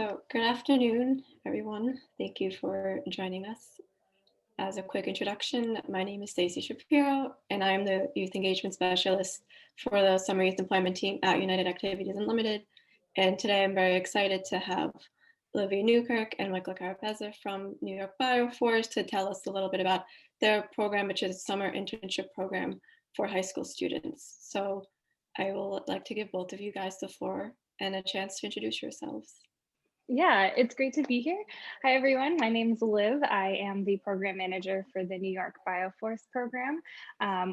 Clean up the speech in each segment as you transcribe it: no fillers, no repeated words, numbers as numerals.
So, good afternoon, everyone. Thank you for joining us. As a quick introduction, my name is Stacey Shapiro, and I am the Youth Engagement Specialist for the Summer Youth Employment Team at United Activities Unlimited. And today I'm very excited to have Olivia Newkirk and Michael Carapezza from New York Bioforce to tell us a little bit about their program, which is a summer internship program for high school students. So I will like to give both of you guys the floor and a chance to introduce yourselves. Yeah, it's great to be here. Hi, everyone. My name is Liv. I am the program manager for the New York Bioforce program,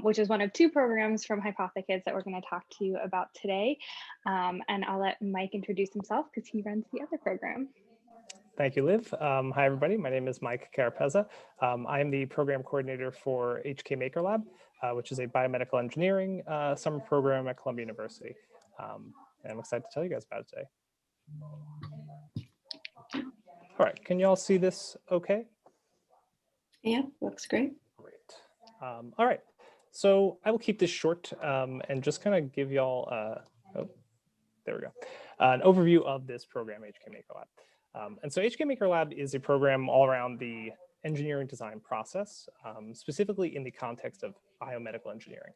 which is one of two programs from Hypothekids that we're going to talk to you about today. And I'll let Mike introduce himself because he runs the other program. Thank you, Liv. Hi, everybody. My name is Mike Carapezza. I am the program coordinator for HK Maker Lab, which is a biomedical engineering summer program at Columbia University. And I'm excited to tell you guys about it today. All right, can you all see this okay? Yeah, looks great. Great. All right, so I will keep this short and just kind of give y'all, there we go, an overview of this program, HK Maker Lab. And so HK Maker Lab is a program all around the engineering design process, specifically in the context of biomedical engineering.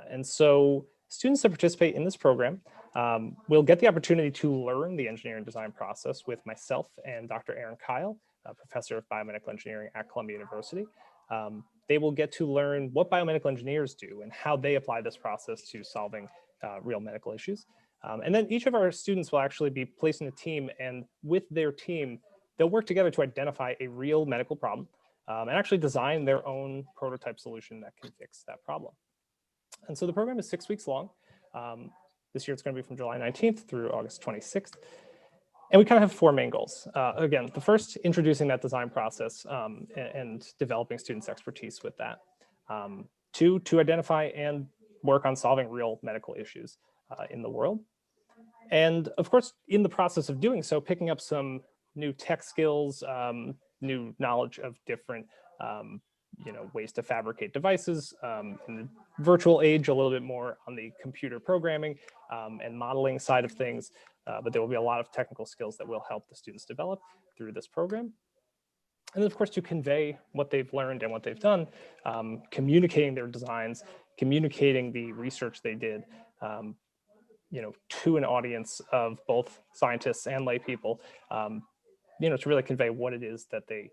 And so students that participate in this program will get the opportunity to learn the engineering design process with myself and Dr. Aaron Kyle, a professor of biomedical engineering at Columbia University. They will get to learn what biomedical engineers do and how they apply this process to solving real medical issues. And then each of our students will actually be placed in a team, and with their team, they'll work together to identify a real medical problem and actually design their own prototype solution that can fix that problem. And so the program is 6 weeks long. This year it's going to be from July 19th through August 26th. And we kind of have four main goals. Again, the first, introducing that design process and developing students' expertise with that. Two, to identify and work on solving real medical issues in the world. And of course, in the process of doing so, picking up some new tech skills, new knowledge of different ways to fabricate devices. In the virtual age, a little bit more on the computer programming and modeling side of things, but there will be a lot of technical skills that will help the students develop through this program. And then of course, to convey what they've learned and what they've done, communicating their designs, communicating the research they did, to an audience of both scientists and lay people, to really convey what it is that they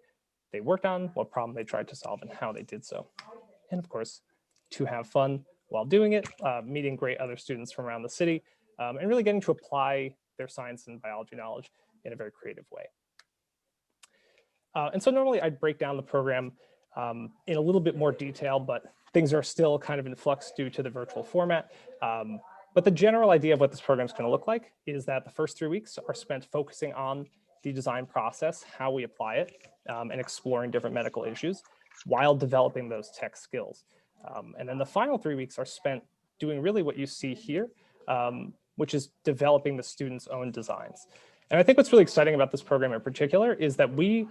worked on, what problem they tried to solve, and how they did so. And of course, to have fun while doing it, meeting great other students from around the city, and really getting to apply their science and biology knowledge in a very creative way. And so normally I'd break down the program in a little bit more detail, but things are still kind of in flux due to the virtual format. But the general idea of what this program is going to look like is that the first 3 weeks are spent focusing on the design process, how we apply it, and exploring different medical issues while developing those tech skills. And then the final 3 weeks are spent doing really what you see here, which is developing the students' own designs. And I think what's really exciting about this program in particular is that we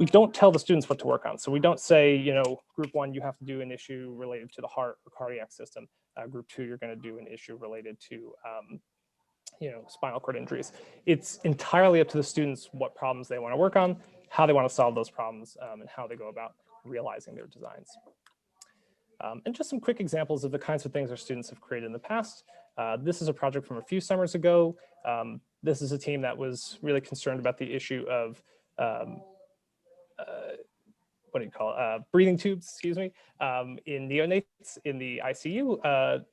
don't tell the students what to work on. So we don't say, group one, you have to do an issue related to the heart or cardiac system. Group two, you're going to do an issue related to spinal cord injuries. It's entirely up to the students what problems they want to work on, how they want to solve those problems, and how they go about realizing their designs. And just some quick examples of the kinds of things our students have created in the past. This is a project from a few summers ago. This is a team that was really concerned about the issue of breathing tubes, in neonates in the ICU.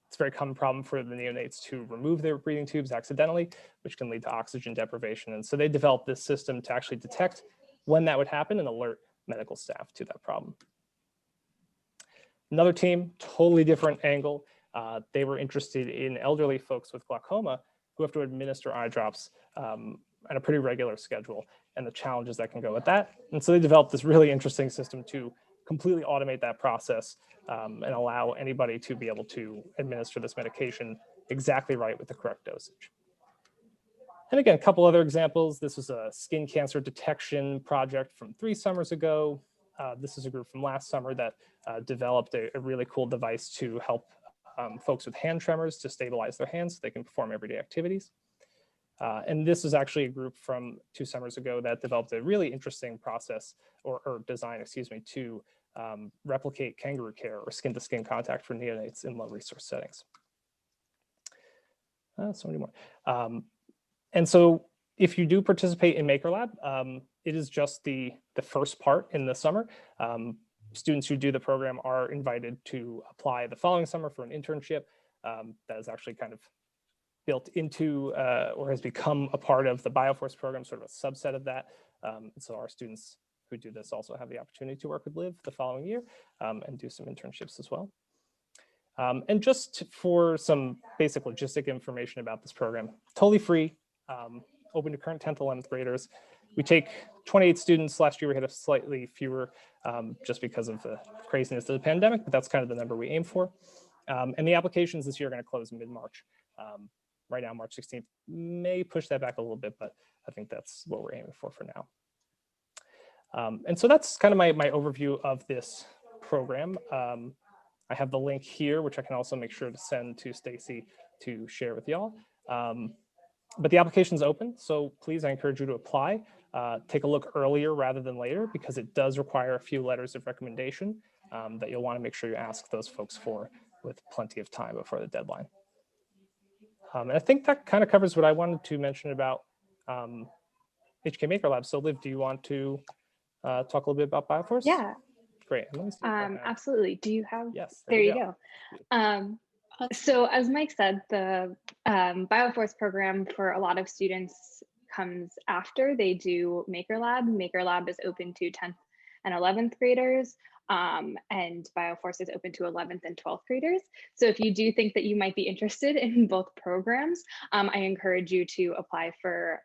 It's a very common problem for the neonates to remove their breathing tubes accidentally, which can lead to oxygen deprivation. And so they developed this system to actually detect when that would happen and alert medical staff to that problem. Another team, totally different angle. They were interested in elderly folks with glaucoma who have to administer eye drops on a pretty regular schedule and the challenges that can go with that. And so they developed this really interesting system to completely automate that process and allow anybody to be able to administer this medication exactly right with the correct dosage. And again, a couple other examples. This was a skin cancer detection project from 3 summers ago. This is a group from last summer that developed a really cool device to help folks with hand tremors to stabilize their hands so they can perform everyday activities. And this is actually a group from 2 summers ago that developed a really interesting process or design, excuse me, to replicate kangaroo care or skin-to-skin contact for neonates in low-resource settings. So many more. And so if you do participate in Maker Lab, it is just the first part in the summer. Students who do the program are invited to apply the following summer for an internship that is actually kind of built into or has become a part of the Bioforce program, sort of a subset of that. So our students who do this also have the opportunity to work with Liv the following year and do some internships as well. And just for some basic logistic information about this program, totally free, open to current 10th, 11th graders. We take 28 students. Last year we had a slightly fewer just because of the craziness of the pandemic, but that's kind of the number we aim for. And the applications this year are going to close mid-March. Right now, March 16th, may push that back a little bit, but I think that's what we're aiming for now. And so that's kind of my overview of this program. I have the link here, which I can also make sure to send to Stacy to share with y'all. But the application is open, so please, I encourage you to apply. Take a look earlier rather than later, because it does require a few letters of recommendation that you'll want to make sure you ask those folks for with plenty of time before the deadline. And I think that kind of covers what I wanted to mention about HK Maker Lab. So Liv, do you want to talk a little bit about Bioforce? Yeah. Great. Absolutely. Do you have? Yes. There you go. So as Mike said, the Bioforce program for a lot of students comes after they do Maker Lab. Maker Lab is open to 10th and 11th graders. And Bioforce is open to 11th and 12th graders. So if you do think that you might be interested in both programs, I encourage you to apply for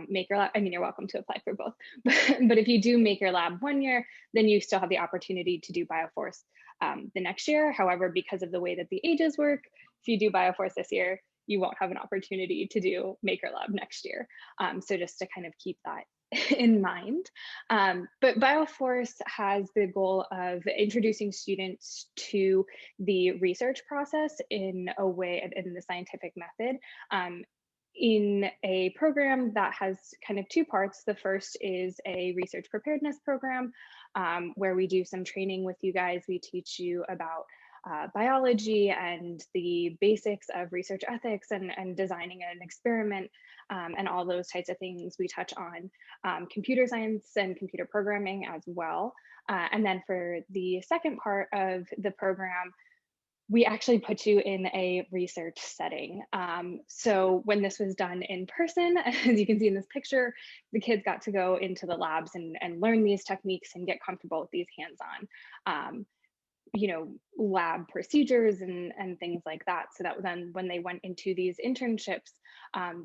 Maker Lab. I mean, you're welcome to apply for both, but if you do Maker Lab 1 year, then you still have the opportunity to do Bioforce the next year. However, because of the way that the ages work, if you do Bioforce this year, you won't have an opportunity to do Maker Lab next year. So just to kind of keep that in mind. But Bioforce has the goal of introducing students to the research process in a way, in the scientific method, in a program that has kind of 2 parts. The first is a research preparedness program where we do some training with you guys. We teach you about biology and the basics of research ethics and designing an experiment and all those types of things. We touch on computer science and computer programming as well. And then for the second part of the program, we actually put you in a research setting. So when this was done in person, as you can see in this picture, the kids got to go into the labs and learn these techniques and get comfortable with these hands-on lab procedures and things like that, so that then when they went into these internships,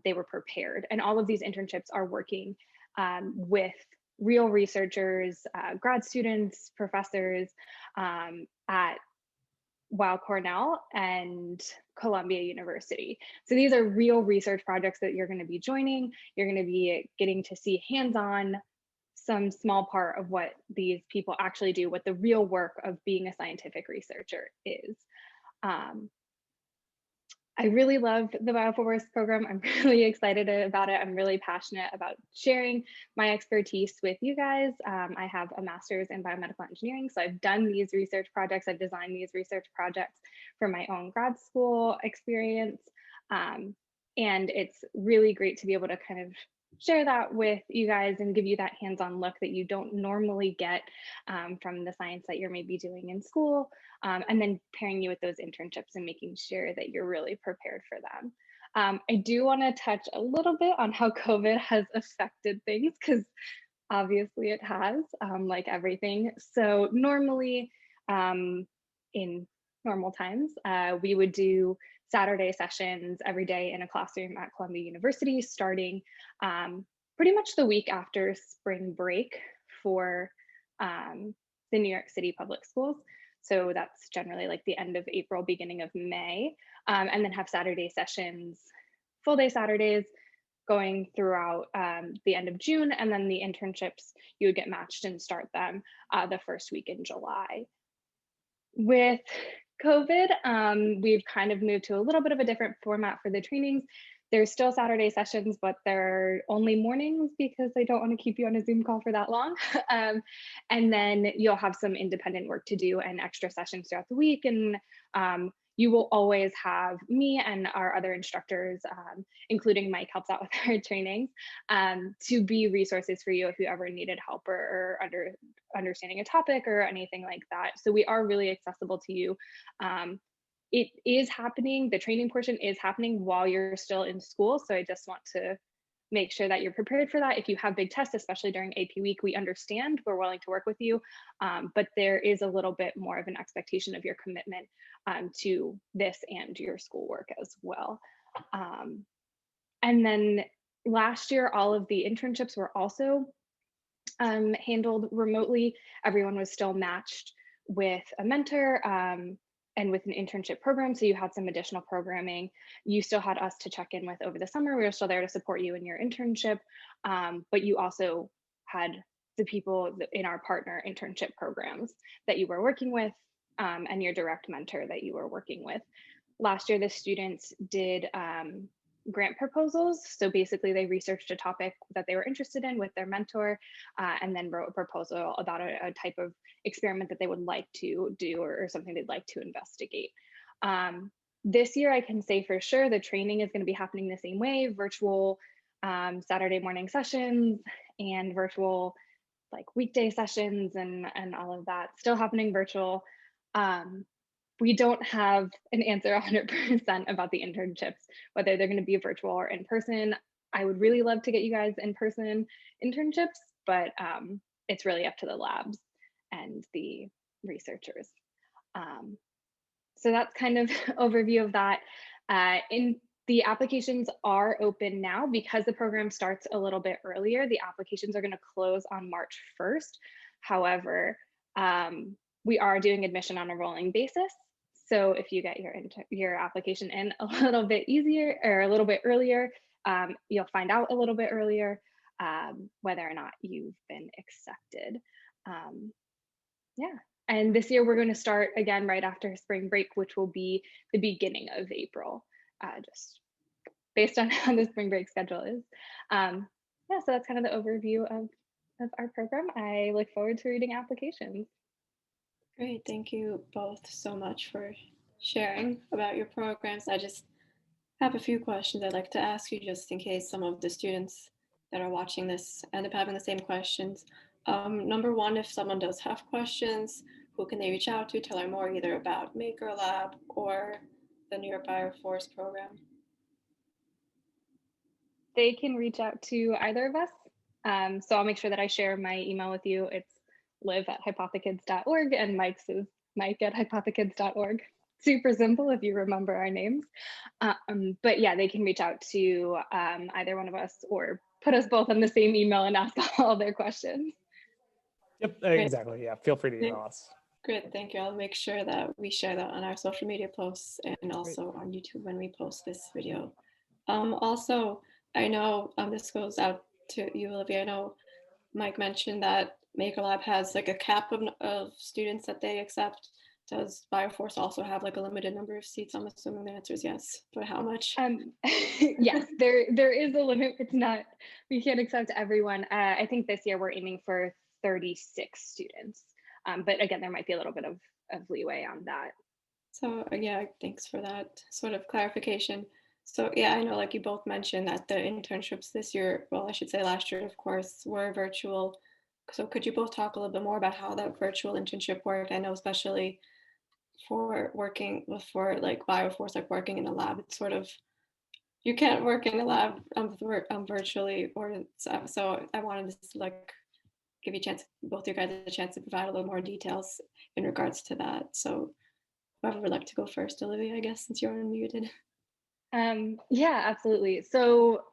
they were prepared. And all of these internships are working with real researchers, grad students, professors at Weill Cornell and Columbia University. So these are real research projects that you're going to be joining. You're going to be getting to see hands-on some small part of what these people actually do, what the real work of being a scientific researcher is. I really love the Bioforce program. I'm really excited about it. I'm really passionate about sharing my expertise with you guys. I have a master's in biomedical engineering, so I've done these research projects. I've designed these research projects for my own grad school experience. And it's really great to be able to kind of share that with you guys and give you that hands-on look that you don't normally get from the science that you're maybe doing in school, and then pairing you with those internships and making sure that you're really prepared for them. I do want to touch a little bit on how COVID has affected things, because obviously it has, like everything. So normally in normal times, we would do Saturday sessions every day in a classroom at Columbia University, starting pretty much the week after spring break for the New York City public schools. So that's generally like the end of April, beginning of May, and then have Saturday sessions, full day Saturdays, going throughout the end of June, and then the internships, you would get matched and start them the first week in July. With COVID, we've kind of moved to a little bit of a different format for the trainings. There's still Saturday sessions, but they're only mornings because I don't want to keep you on a Zoom call for that long. And then you'll have some independent work to do and extra sessions throughout the week. And you will always have me and our other instructors, including Mike helps out with our trainings, to be resources for you if you ever needed help or understanding a topic or anything like that. So we are really accessible to you. It is happening, the training portion is happening while you're still in school. So I just want to make sure that you're prepared for that. If you have big tests, especially during AP week, we understand, we're willing to work with you, but there is a little bit more of an expectation of your commitment to this and your schoolwork as well. And then last year, all of the internships were also handled remotely. Everyone was still matched with a mentor and with an internship program. So you had some additional programming. You still had us to check in with over the summer. We were still there to support you in your internship, but you also had the people in our partner internship programs that you were working with and your direct mentor that you were working with. Last year, the students did grant proposals. So basically they researched a topic that they were interested in with their mentor and then wrote a proposal about a type of experiment that they would like to do or something they'd like to investigate. This year I can say for sure the training is going to be happening the same way, virtual Saturday morning sessions and virtual like weekday sessions and all of that still happening virtual. We don't have an answer 100% about the internships, whether they're going to be virtual or in person. I would really love to get you guys in person internships, but it's really up to the labs and the researchers. So that's kind of overview of that. The applications are open now because the program starts a little bit earlier. The applications are going to close on March 1st. However, we are doing admission on a rolling basis. So if you get your application in a little bit easier or a little bit earlier, you'll find out a little bit earlier whether or not you've been accepted. Yeah, and this year we're going to start again right after spring break, which will be the beginning of April, just based on how the spring break schedule is. Yeah, so that's kind of the overview of our program. I look forward to reading applications. Great, thank you both so much for sharing about your programs. I just have a few questions I'd like to ask you just in case some of the students that are watching this end up having the same questions. Number one, if someone does have questions, who can they reach out to learn more either about Maker Lab or the New York Bioforce program? They can reach out to either of us. So I'll make sure that I share my email with you. It's liv@hypothekids.org and Mike's is mike@hypothekids.org. Super simple if you remember our names. But yeah, they can reach out to either one of us or put us both on the same email and ask all their questions. Yep, exactly. Yeah, feel free to email us. Great, thank you. I'll make sure that we share that on our social media posts and also on YouTube when we post this video. Also, I know this goes out to you, Olivia. I know Mike mentioned that Maker Lab has like a cap of students that they accept. Does Bioforce also have like a limited number of seats? I'm assuming the answer is yes, but how much? Yes, there is a limit. It's not, we can't accept everyone. I think this year we're aiming for 36 students. But again, there might be a little bit of leeway on that. So yeah, thanks for that sort of clarification. So yeah, I know like you both mentioned that the internships this year, well, I should say last year, of course, were virtual. So could you both talk a little bit more about how that virtual internship worked? I know especially for working for like Bioforce, like working in a lab, it's sort of, you can't work in a lab virtually, or so I wanted to like give you a chance, both you guys a chance to provide a little more details in regards to that. So whoever would like to go first, Olivia, I guess, since you're unmuted. Yeah, absolutely. So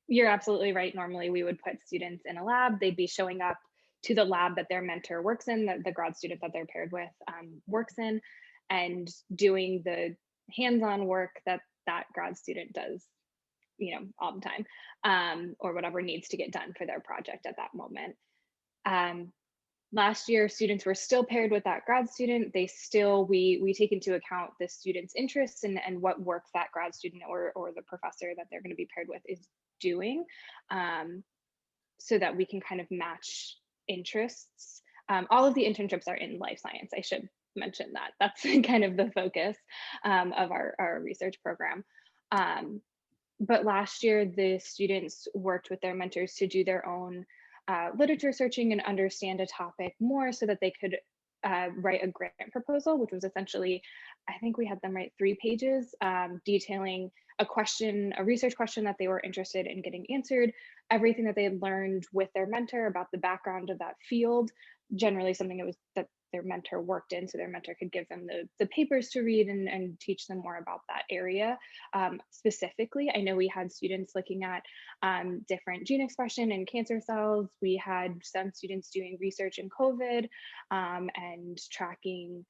you're absolutely right. Normally we would put students in a lab. They'd be showing up to the lab that their mentor works in, that the grad student that they're paired with works in, and doing the hands-on work that grad student does, you know, all the time, or whatever needs to get done for their project at that moment. Last year, students were still paired with that grad student. We take into account the student's interests and what work that grad student or the professor that they're going to be paired with is doing, so that we can kind of match interests. All of the internships are in life science. I should mention that. That's kind of the focus of our research program. But last year, the students worked with their mentors to do their own literature searching and understand a topic more so that they could write a grant proposal, which was essentially, I think we had them write 3 pages detailing a research question that they were interested in getting answered, everything that they had learned with their mentor about the background of that field, generally something that their mentor worked in, so their mentor could give them the papers to read and teach them more about that area. Specifically, I know we had students looking at different gene expression in cancer cells. We had some students doing research in COVID and tracking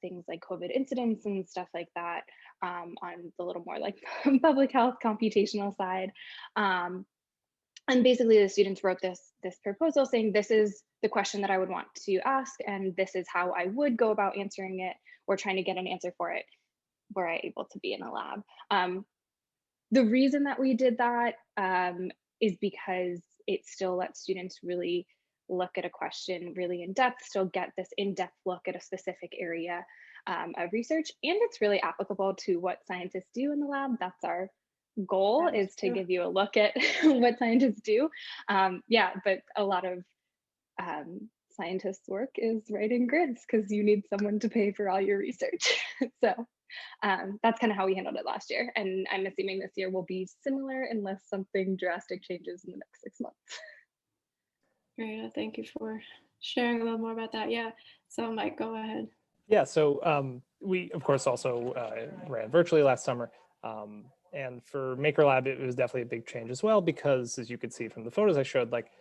things like COVID incidents and stuff like that on the little more like public health computational side. And basically the students wrote this proposal saying, this is the question that I would want to ask, and this is how I would go about answering it or trying to get an answer for it were I able to be in a lab. The reason that we did that is because it still lets students really look at a question really in depth, still get this in-depth look at a specific area of research. And it's really applicable to what scientists do in the lab. That's our goal, is to give you a look at what scientists do. Yeah, but a lot of scientists' work is writing grids because you need someone to pay for all your research. So that's kind of how we handled it last year. And I'm assuming this year will be similar unless something drastic changes in the next 6 months. Great, thank you for sharing a little more about that. Yeah, so Mike, go ahead. Yeah, so we, of course, also ran virtually last summer. And for Maker Lab, it was definitely a big change as well, because as you could see from the photos I showed, like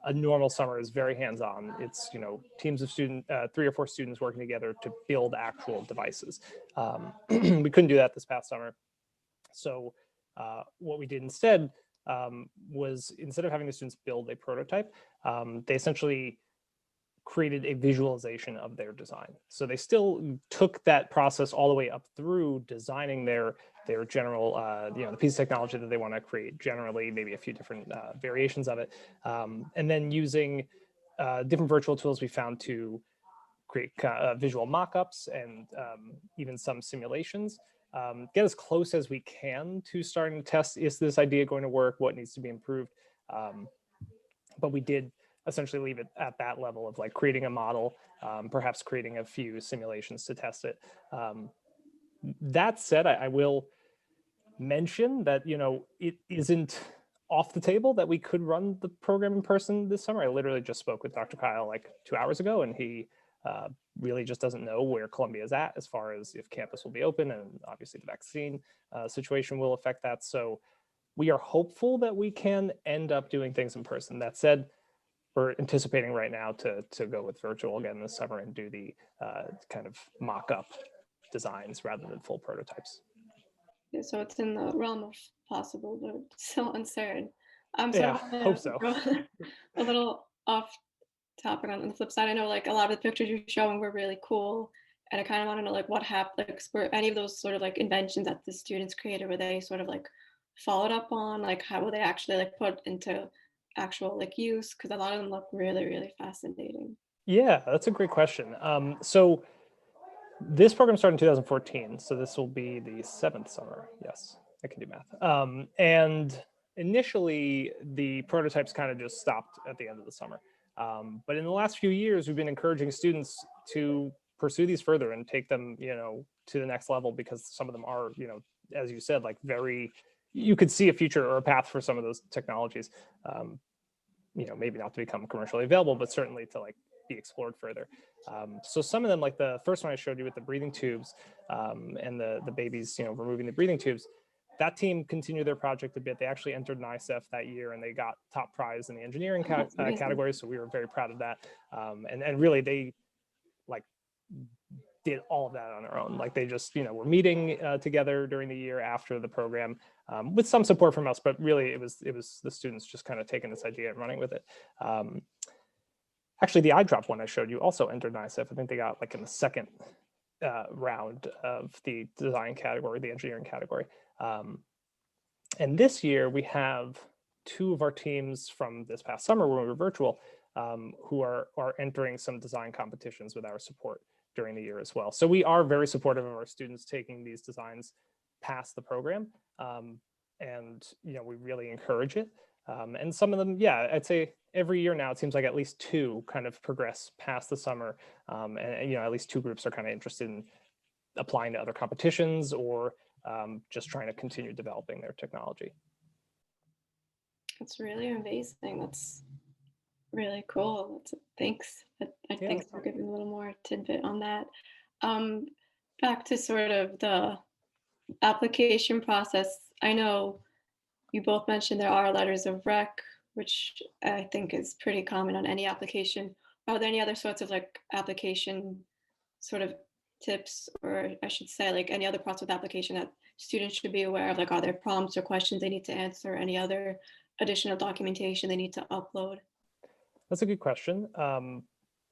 a normal summer is very hands-on. It's, teams of 3 or 4 students working together to build actual devices. We couldn't do that this past summer. So what we did instead was, instead of having the students build a prototype, they essentially created a visualization of their design. So they still took that process all the way up through designing their general, the piece of technology that they want to create, generally, maybe a few different variations of it. And then using different virtual tools we found to create visual mock-ups and even some simulations, get as close as we can to starting to test, is this idea going to work, what needs to be improved? But we did essentially leave it at that level of like creating a model, perhaps creating a few simulations to test it. That said, I will mention that, it isn't off the table that we could run the program in person this summer. I literally just spoke with Dr. Kyle like 2 hours ago, and he really just doesn't know where Columbia is at as far as if campus will be open, and obviously the vaccine situation will affect that. So we are hopeful that we can end up doing things in person. That said, we're anticipating right now to go with virtual again this summer and do the kind of mock-up designs rather than full prototypes. Yeah, so it's in the realm of possible, but still uncertain. Yeah, hope so. A little off topic on the flip side. I know like a lot of the pictures you're showing were really cool, and I kind of want to know like what happened, like were any of those sort of like inventions that the students created, were they sort of like followed up on, like how were they actually like put into actual like use? Because a lot of them look really, really fascinating. Yeah, that's a great question. So this program started in 2014, so this will be the 7th summer. Yes, I can do math. And initially, the prototypes kind of just stopped at the end of the summer. But in the last few years, we've been encouraging students to pursue these further and take them, to the next level, because some of them are, as you said, like you could see a future or a path for some of those technologies. Maybe not to become commercially available, but certainly to like be explored further. So some of them, like the first one I showed you with the breathing tubes and the babies, removing the breathing tubes, that team continued their project a bit. They actually entered an ISEF that year, and they got top prize in the engineering category. So we were very proud of that. And really, they like did all of that on their own. Like they just, were meeting together during the year after the program with some support from us, but really it was the students just kind of taking this idea and running with it. Actually, the eyedrop one I showed you also entered NICEF. I think they got like in the second round of the design category, the engineering category. And this year we have two of our teams from this past summer when we were virtual who are entering some design competitions with our support during the year as well. So we are very supportive of our students taking these designs past the program. And we really encourage it. And some of them, yeah, I'd say every year now, it seems like at least two kind of progress past the summer. And at least two groups are kind of interested in applying to other competitions or just trying to continue developing their technology. That's really amazing. That's really cool. Thanks. Thanks for giving a little more tidbit on that. Back to sort of the application process. I know you both mentioned there are letters of rec, which I think is pretty common on any application. Are there any other sorts of like application sort of tips, or I should say like any other parts of the application that students should be aware of? Like, are there prompts or questions they need to answer? Any other additional documentation they need to upload? That's a good question.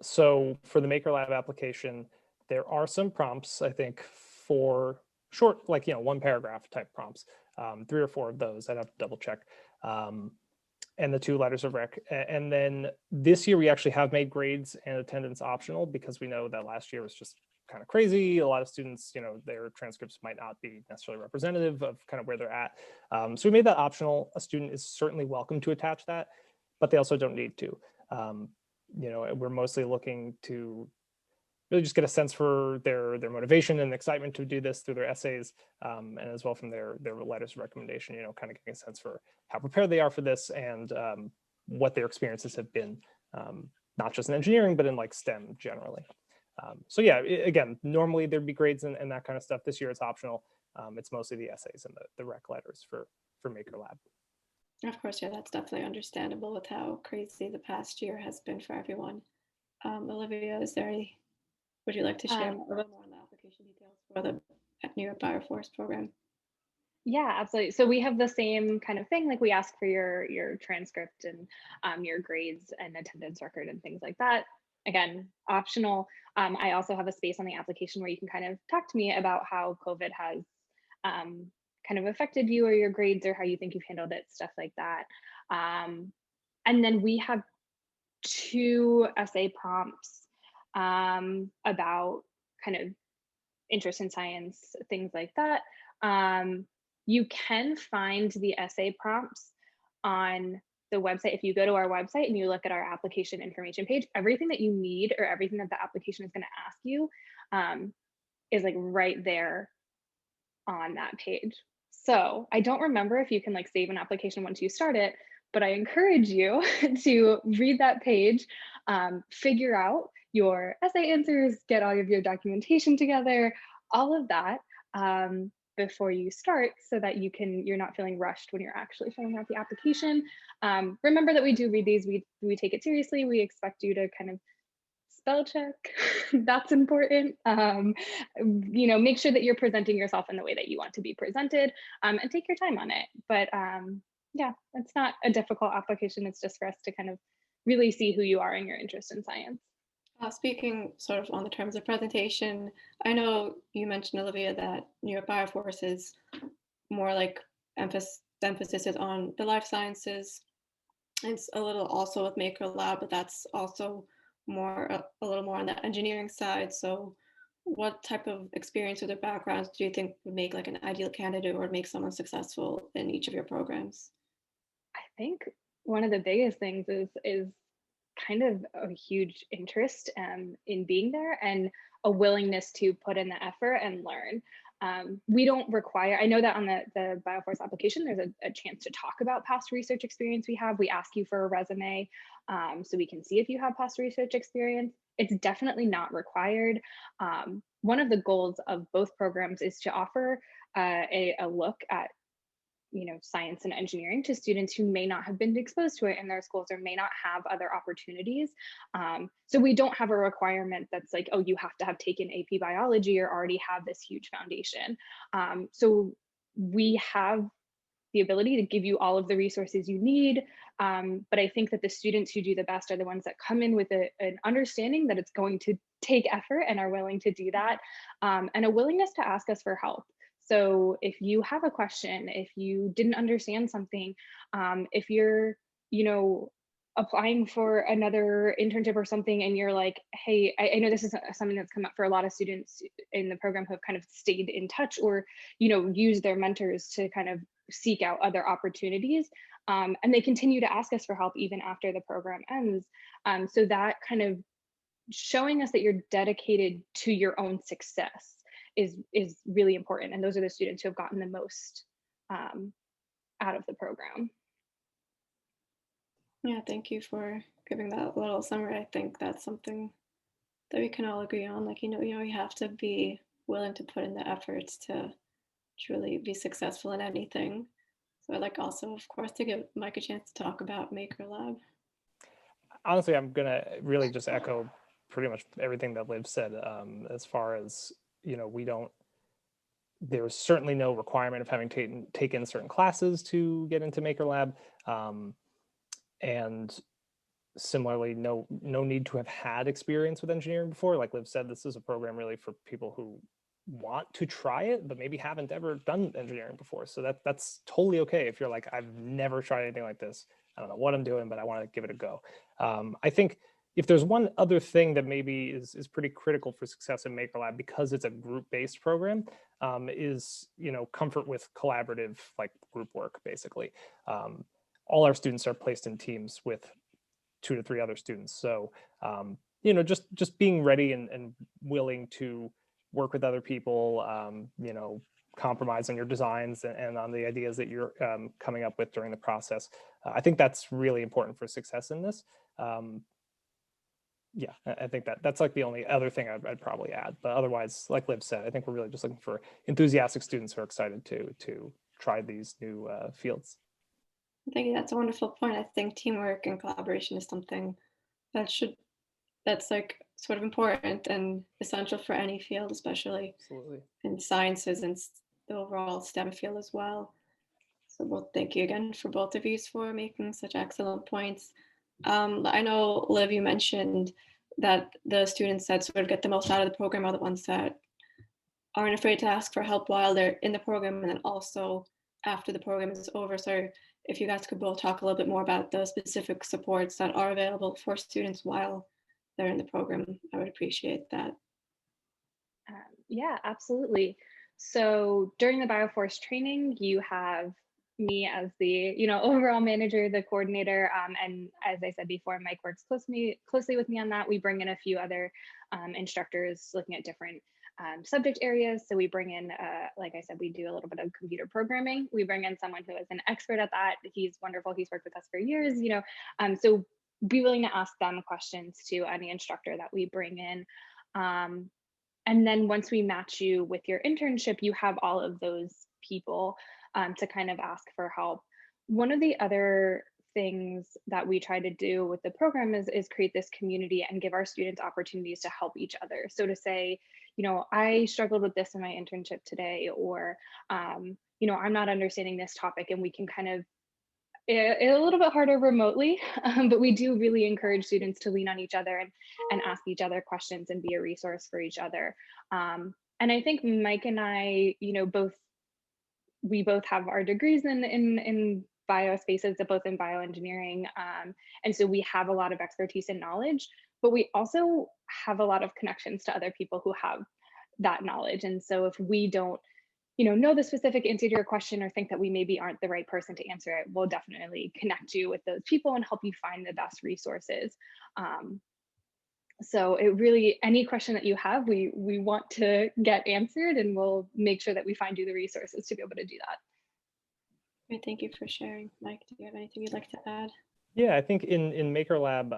So for the Maker Lab application, there are some prompts, I think, for short, like, one paragraph type prompts, 3 or 4 of those. I'd have to double check. And the 2 letters of rec. And then this year we actually have made grades and attendance optional because we know that last year was just kind of crazy. A lot of students, their transcripts might not be necessarily representative of kind of where they're at. So we made that optional. A student is certainly welcome to attach that, but they also don't need to. We're mostly looking to really just get a sense for their motivation and excitement to do this through their essays, and as well from their letters of recommendation, kind of getting a sense for how prepared they are for this and what their experiences have been, not just in engineering, but in like STEM generally. So yeah, again, normally there'd be grades and that kind of stuff. This year it's optional. It's mostly the essays and the rec letters for Maker Lab. Of course, yeah, that's definitely understandable with how crazy the past year has been for everyone. Olivia, would you like to share a little more on the application details for the New York Bioforce program? Yeah, absolutely. So we have the same kind of thing, like we ask for your transcript and your grades and attendance record and things like that. Again, optional. I also have a space on the application where you can kind of talk to me about how COVID has kind of affected you or your grades or how you think you've handled it, stuff like that. And then we have 2 essay prompts about kind of interest in science, things like that. You can find the essay prompts on the website. If you go to our website and you look at our application information page, everything that you need or everything that the application is going to ask you is like right there on that page. So I don't remember if you can like save an application once you start it, but I encourage you to read that page, figure out your essay answers, get all of your documentation together, all of that before you start so that you're not feeling rushed when you're actually filling out the application. Remember that we do read these, we take it seriously. We expect you to kind of spell check. That's important. Make sure that you're presenting yourself in the way that you want to be presented, and take your time on it. But yeah, it's not a difficult application. It's just for us to kind of really see who you are and your interest in science. Speaking sort of on the terms of presentation, I know you mentioned, Olivia, that New York Bioforce is more like emphasis is on the life sciences. It's a little also with Maker Lab, but that's also a little more on the engineering side. So what type of experience or their backgrounds do you think would make like an ideal candidate or make someone successful in each of your programs? I think one of the biggest things is kind of a huge interest in being there and a willingness to put in the effort and learn. We don't require, I know that on the Bioforce application, there's a chance to talk about past research experience we have. We ask you for a resume so we can see if you have past research experience. It's definitely not required. One of the goals of both programs is to offer a look at science and engineering to students who may not have been exposed to it in their schools or may not have other opportunities. So we don't have a requirement that's like, oh, you have to have taken AP biology or already have this huge foundation. So we have the ability to give you all of the resources you need. But I think that the students who do the best are the ones that come in with an understanding that it's going to take effort and are willing to do that, and a willingness to ask us for help. So if you have a question, if you didn't understand something, if you're, applying for another internship or something, and you're like, hey, I know this is something that's come up for a lot of students in the program who have kind of stayed in touch, or, use their mentors to kind of seek out other opportunities. And they continue to ask us for help even after the program ends. So that kind of showing us that you're dedicated to your own success is really important. And those are the students who have gotten the most out of the program. Yeah, thank you for giving that little summary. I think that's something that we can all agree on. Like, you have to be willing to put in the efforts to truly be successful in anything. So I'd like also, of course, to give Mike a chance to talk about Maker Lab. Honestly, I'm gonna really just echo pretty much everything that Liv said. As far as, there's certainly no requirement of having taken certain classes to get into Maker Lab. And similarly, no need to have had experience with engineering before. Like Liv said, this is a program really for people who want to try it, but maybe haven't ever done engineering before. So that's totally okay if you're like, I've never tried anything like this. I don't know what I'm doing, but I want to give it a go. I think if there's one other thing that maybe is pretty critical for success in Maker Lab, because it's a group-based program, is comfort with collaborative group work, basically. All our students are placed in teams with 2 to 3 other students. So, just being ready and willing to work with other people, compromise on your designs and on the ideas that you're coming up with during the process. I think that's really important for success in this. Yeah, I think that's like the only other thing I'd probably add. But otherwise, like Liv said, I think we're really just looking for enthusiastic students who are excited to try these new fields. I think that's a wonderful point. I think teamwork and collaboration is something that's like sort of important and essential for any field, especially Absolutely. in sciences and the overall STEM field as well. So, well, thank you again for both of you for making such excellent points. I know, Liv, you mentioned that the students that sort of get the most out of the program are the ones that aren't afraid to ask for help while they're in the program, and then also after the program is over. So if you guys could both talk a little bit more about the specific supports that are available for students while they're in the program, I would appreciate that. Yeah, absolutely. So during the Bioforce training, you have me as the overall manager, the coordinator, and as I said before, Mike works closely with me on that. We bring in a few other instructors looking at different subject areas. So we bring in, like I said, we do a little bit of computer programming. We bring in someone who is an expert at that. He's wonderful. He's worked with us for years. So be willing to ask them questions to any instructor that we bring in. And then once we match you with your internship, you have all of those people to kind of ask for help. One of the other things that we try to do with the program is create this community and give our students opportunities to help each other. So to say, I struggled with this in my internship today, or, I'm not understanding this topic, and we can kind of a little bit harder remotely, but we do really encourage students to lean on each other and ask each other questions and be a resource for each other. And I think Mike and I, we both have our degrees in biospaces, both in bioengineering. And so we have a lot of expertise and knowledge, but we also have a lot of connections to other people who have that knowledge. And so if we don't know the specific answer to your question or think that we maybe aren't the right person to answer it, we'll definitely connect you with those people and help you find the best resources. So it really, any question that you have, we want to get answered, and we'll make sure that we find you the resources to be able to do that. Great, thank you for sharing. Mike, do you have anything you'd like to add? Yeah, I think in Maker Lab,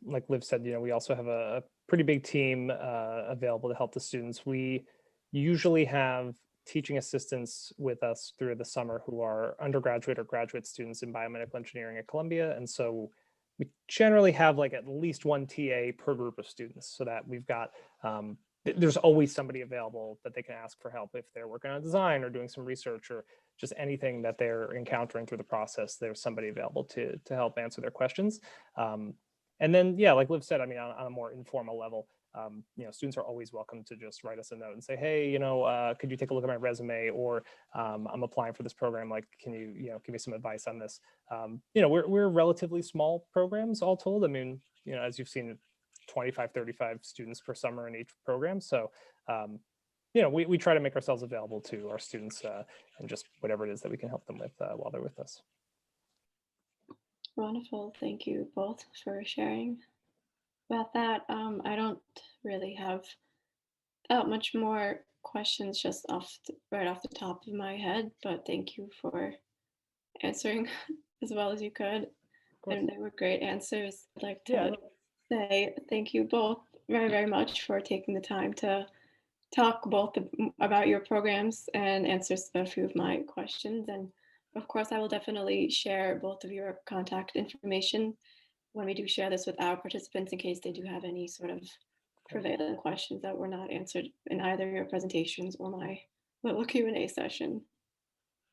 like Liv said, we also have a pretty big team available to help the students. We usually have teaching assistants with us through the summer who are undergraduate or graduate students in biomedical engineering at Columbia. And so we generally have at least one TA per group of students, so that we've got there's always somebody available that they can ask for help if they're working on design or doing some research or just anything that they're encountering through the process. There's somebody available to help answer their questions. And then, yeah, like Liv said, I mean, on a more informal level, students are always welcome to just write us a note and say, hey, could you take a look at my resume, or I'm applying for this program. Like, can you, give me some advice on this? We're relatively small programs all told. I mean, as you've seen, 25, 35 students per summer in each program. So, we try to make ourselves available to our students and just whatever it is that we can help them with while they're with us. Wonderful. Thank you both for sharing about that. I don't really have that much more questions just right off the top of my head, but thank you for answering as well as you could. And they were great answers. I'd like to say thank you both very, very much for taking the time to talk both about your programs and answer a few of my questions. And of course, I will definitely share both of your contact information when we do share this with our participants in case they do have any sort of prevailing questions that were not answered in either your presentations or my little Q&A session.